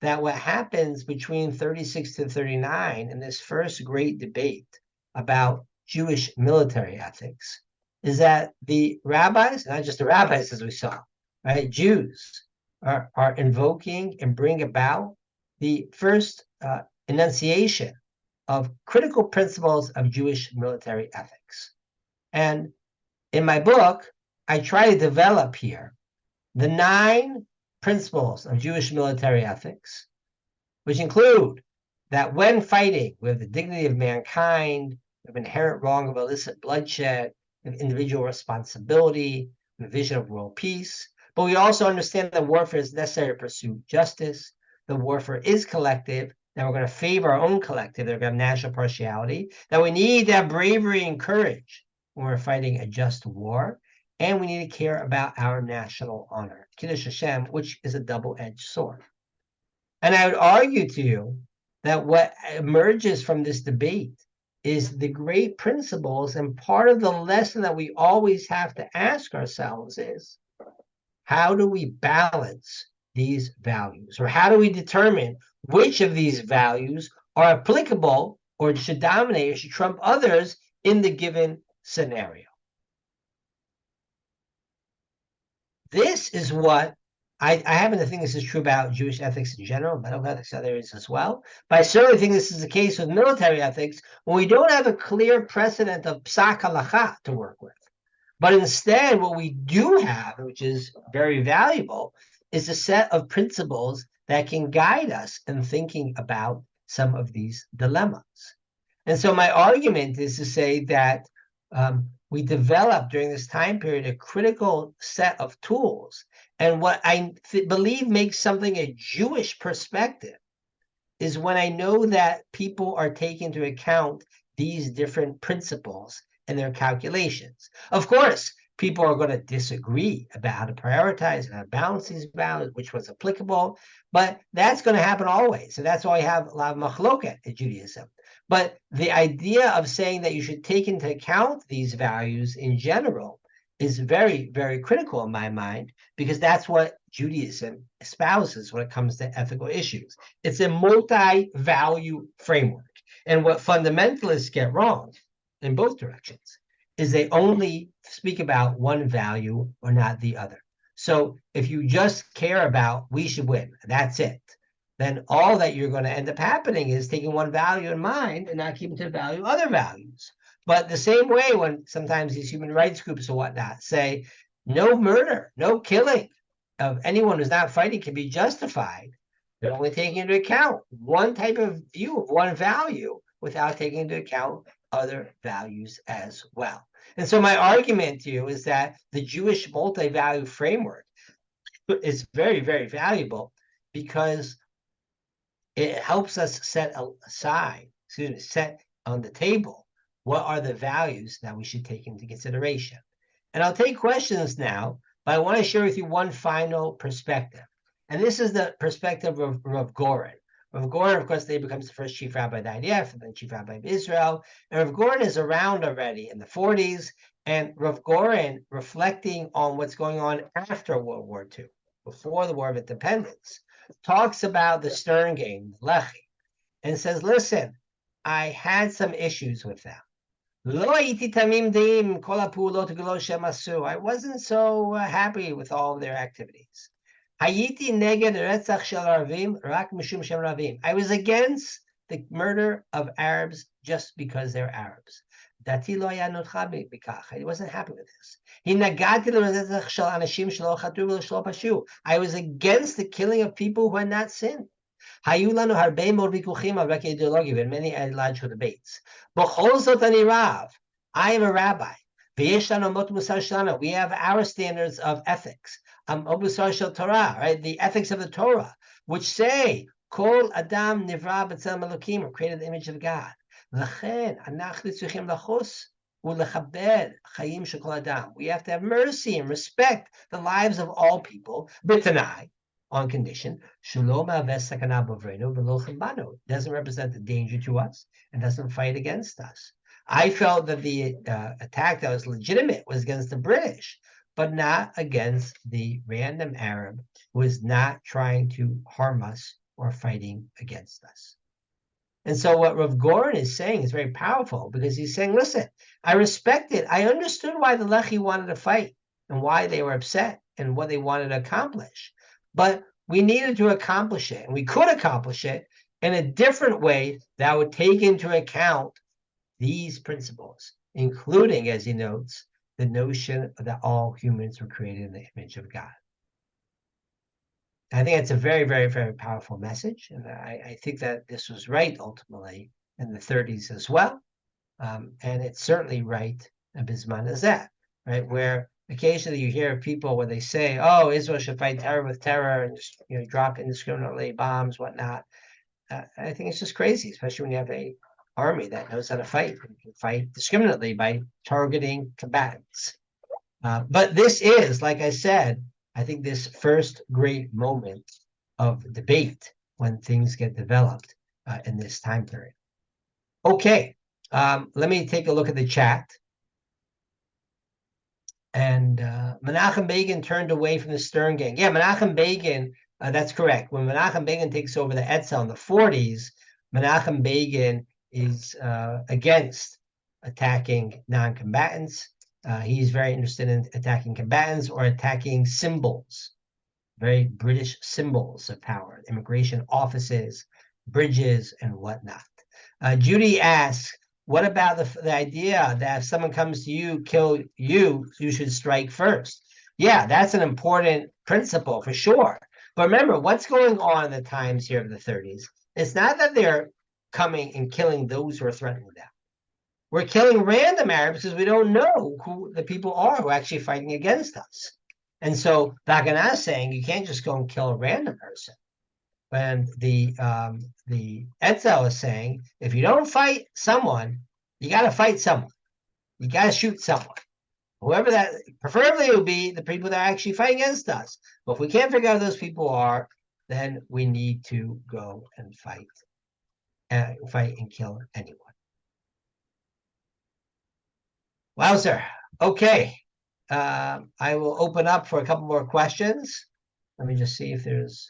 that what happens between 36 to 39 in this first great debate about Jewish military ethics is that the rabbis, not just the rabbis as we saw, right, Jews are invoking and bring about the first enunciation of critical principles of Jewish military ethics. And in my book, I try to develop here the 9 principles of Jewish military ethics, which include that when fighting, we have the dignity of mankind, we have inherent wrong of illicit bloodshed, we have individual responsibility, we have vision of world peace. But we also understand that warfare is necessary to pursue justice. The warfare is collective, that we're going to favor our own collective, they're going to have national partiality, that we need to have bravery and courage when we're fighting a just war, and we need to care about our national honor, Kiddush Hashem, which is a double-edged sword. And I would argue to you that what emerges from this debate is the great principles, and part of the lesson that we always have to ask ourselves is, how do we balance these values? Or how do we determine which of these values are applicable or should dominate or should trump others in the given scenario? This is what I happen to think this is true about Jewish ethics in general, medical ethics, other areas as well. But I certainly think this is the case with military ethics when we don't have a clear precedent of psak halakha to work with. But instead, what we do have, which is very valuable, is a set of principles that can guide us in thinking about some of these dilemmas. And so my argument is to say that we developed during this time period a critical set of tools. And what I believe makes something a Jewish perspective is when I know that people are taking into account these different principles in their calculations. Of course, people are going to disagree about how to prioritize and how to balance these values, which was applicable, but that's going to happen always. So that's why we have a lot of machloket in Judaism. But the idea of saying that you should take into account these values in general is very, very critical in my mind, because that's what Judaism espouses when it comes to ethical issues. It's a multi-value framework. And what fundamentalists get wrong in both directions is they only speak about one value or not the other. So if you just care about we should win, that's it. then all that you're going to end up happening is taking one value in mind and not keeping to value other values. But the same way when sometimes these human rights groups or whatnot say no murder, no killing of anyone who's not fighting can be justified, they're only taking into account one type of view of one value without taking into account other values as well. And so my argument to you is that the Jewish multi-value framework is very, very valuable because it helps us set on the table what are the values that we should take into consideration. And I'll take questions now, but I want to share with you one final perspective. And this is the perspective of Rav Goren. Rav Goren, of course, they becomes the first chief rabbi of the IDF and then chief rabbi of Israel. And Rav Goren is around already in the 40s. And Rav Goren, reflecting on what's going on after World War II, before the War of Independence, talks about the Stern Gang, Lehi, and says, listen, I had some issues with them. I wasn't so happy with all of their activities. I was against the murder of Arabs just because they're Arabs. I wasn't happy with this. I was against the killing of people who had not sinned. We had many ideological debates. I am a rabbi. We have our standards of ethics. Right? The ethics of the Torah, which say, Kol Adam Nivra B'Tzelem Elokim, or created in the image of God. We have to have mercy and respect the lives of all people, b'tanai, on condition, doesn't represent a danger to us and doesn't fight against us. I felt that the attack that was legitimate was against the British, but not against the random Arab who is not trying to harm us or fighting against us. And so what Rav Goren is saying is very powerful because he's saying, listen, I respect it. I understood why the Lehi wanted to fight and why they were upset and what they wanted to accomplish. But we needed to accomplish it, and we could accomplish it in a different way that would take into account these principles, including, as he notes, the notion that all humans were created in the image of God. I think it's a very, very, very powerful message. And I think that this was right ultimately in the 30s as well. And it's certainly right in Bisman Hazeh, right? Where occasionally you hear people where they say, oh, Israel should fight terror with terror and just, drop indiscriminately bombs, whatnot. I think it's just crazy, especially when you have an army that knows how to fight and can fight discriminately by targeting combatants. But this is, like I said, I think this first great moment of debate when things get developed in this time period. Okay, let me take a look at the chat. And Menachem Begin turned away from the Stern Gang. Yeah, Menachem Begin, that's correct. When Menachem Begin takes over the Etzel in the 40s, Menachem Begin is against attacking non-combatants. He's very interested in attacking combatants or attacking symbols, very British symbols of power, immigration offices, bridges, and whatnot. Judy asks, what about the idea that if someone comes to you, kill you, you should strike first? Yeah, that's an important principle for sure. But remember, what's going on in the times here of the 30s? It's not that they're coming and killing those who are threatening them. We're killing random Arabs because we don't know who the people are who are actually fighting against us. And so Haganah is saying you can't just go and kill a random person. And the Etzel is saying if you don't fight someone, you got to fight someone. You got to shoot someone. Whoever that, preferably it would be the people that are actually fighting against us. But if we can't figure out who those people are, then we need to go and fight and kill anyone. Wowzer. Okay. I will open up for a couple more questions. Let me just see if there's...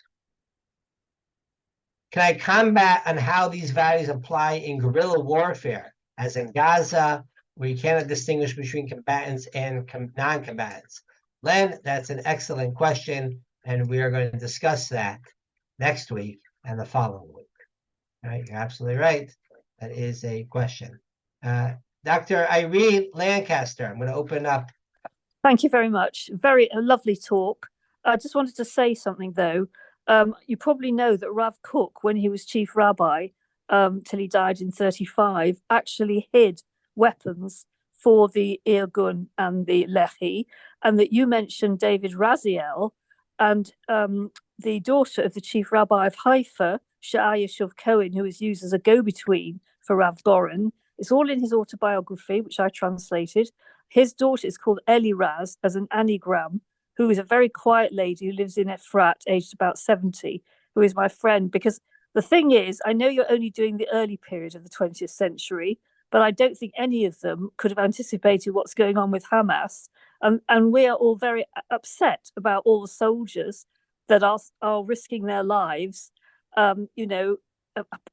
Can I combat on how these values apply in guerrilla warfare, as in Gaza, where you cannot distinguish between combatants and non-combatants? Len, that's an excellent question, and we are going to discuss that next week and the following week? Right, you're absolutely right. That is a question. Dr. Irene Lancaster, I'm going to open up. Thank you very much. A lovely talk. I just wanted to say something though. You probably know that Rav Kook, when he was chief rabbi, till he died in 35, actually hid weapons for the Irgun and the Lehi, and that you mentioned David Raziel, and the daughter of the chief rabbi of Haifa, Sha'aya Shuv Cohen, who is used as a go-between for Rav Goren. It's all in his autobiography, which I translated. His daughter is called Eli Raz, as an anagram, who is a very quiet lady who lives in Efrat, aged about 70, who is my friend. Because the thing is, I know you're only doing the early period of the 20th century, but I don't think any of them could have anticipated what's going on with Hamas. And we are all very upset about all the soldiers that are risking their lives,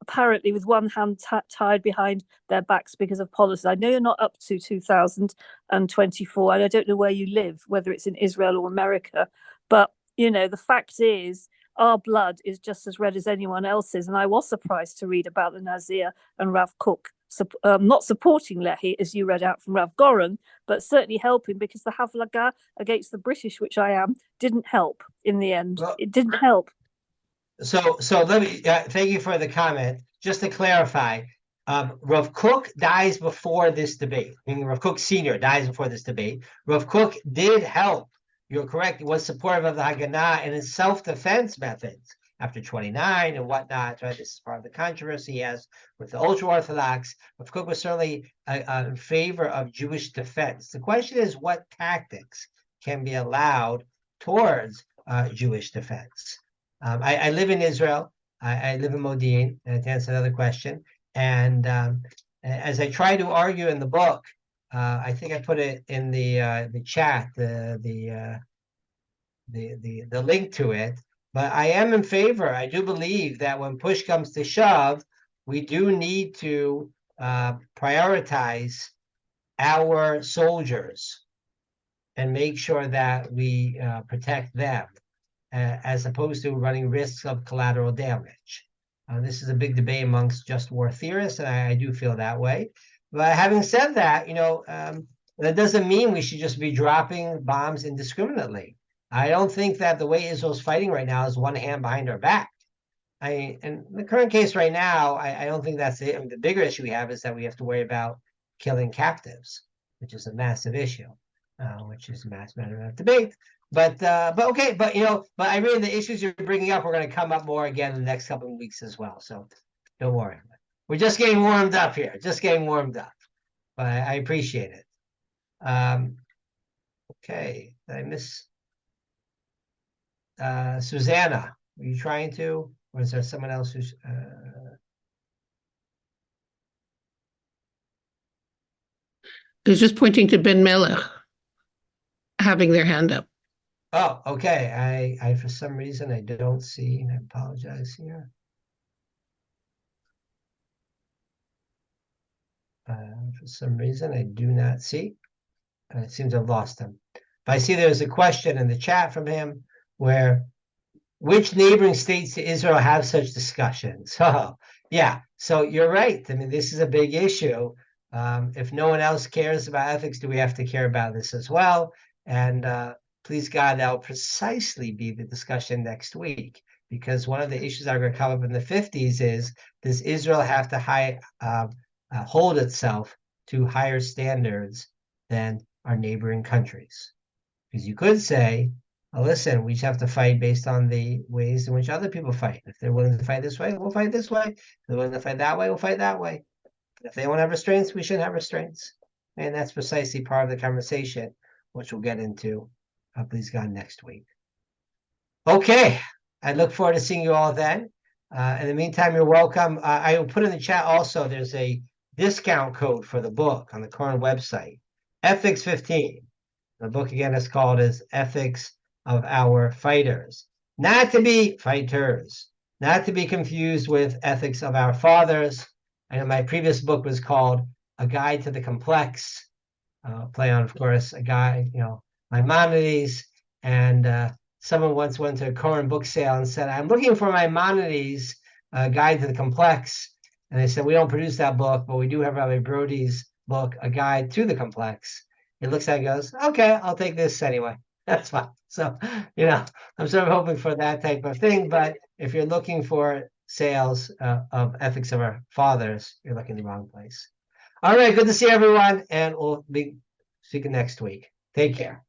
apparently with one hand tied behind their backs because of policy. I know you're not up to 2024, and I don't know where you live, whether it's in Israel or America, but the fact is our blood is just as red as anyone else's. And I was surprised to read about the Nazir and Rav Kook not supporting Lehi, as you read out from Rav Goren, but certainly helping, because the Halakha against the British, which I am, didn't help in the end. Well, it didn't help. So let me thank you for the comment. Just to clarify, Rav Kook dies before this debate. Meaning Rav Kook Sr. dies before this debate. Rav Kook did help. You're correct. He was supportive of the Haganah and his self-defense methods after 29 and whatnot. Right, this is part of the controversy he has with the ultra-Orthodox. Rav Kook was certainly in favor of Jewish defense. The question is, what tactics can be allowed towards Jewish defense? I live in Israel. I live in Modi'in, to answer another question. And as I try to argue in the book, I think I put it in the chat, the link to it. But I am in favor. I do believe that when push comes to shove, we do need to prioritize our soldiers and make sure that we protect them, as opposed to running risks of collateral damage. This is a big debate amongst just war theorists, and I do feel that way. But having said that, that doesn't mean we should just be dropping bombs indiscriminately. I don't think that the way Israel's fighting right now is one hand behind our back. In the current case right now, I don't think that's it. I mean, the bigger issue we have is that we have to worry about killing captives, which is a massive issue, which is a matter of debate. But okay, but I really, the issues you're bringing up are going to come up more again in the next couple of weeks as well. So don't worry. We're just getting warmed up here. Just getting warmed up. But I appreciate it. Okay, did I miss Susanna? Were you trying to, or is there someone else who's? I was just pointing to Ben Melech having their hand up. Oh, okay. I for some reason I don't see. I apologize here. For some reason I do not see. It seems I've lost him. But I see there's a question in the chat from him where, which neighboring states to Israel have such discussions? Oh, yeah. So you're right. I mean, this is a big issue. If no one else cares about ethics, do we have to care about this as well? And please God, that'll precisely be the discussion next week, because one of the issues that are going to come up in the 50s is, does Israel have to hold itself to higher standards than our neighboring countries? Because you could say, oh, listen, we just have to fight based on the ways in which other people fight. If they're willing to fight this way, we'll fight this way. If they're willing to fight that way, we'll fight that way. If they won't have restraints, we shouldn't have restraints. And that's precisely part of the conversation, which we'll get into, please God, next week. Okay, I look forward to seeing you all then. In the meantime, you're welcome. I will put in the chat also, there's a discount code for the book on the current website, Ethics 15. The book again is called as Ethics of Our Fighters. Not to be fighters, not to be confused with Ethics of Our Fathers. I know my previous book was called A Guide to the Complex, play on, of course, a guide, Maimonides. And someone once went to a current book sale and said, I'm looking for Maimonides a guide to the complex. And they said, we don't produce that book, but we do have Rabbi Brody's book, A Guide to the Complex. He looks at it and goes, okay, I'll take this anyway. That's fine. So, I'm sort of hoping for that type of thing. But if you're looking for sales of Ethics of Our Fathers, you're looking in the wrong place. All right, good to see everyone. And we'll be speaking next week. Take care.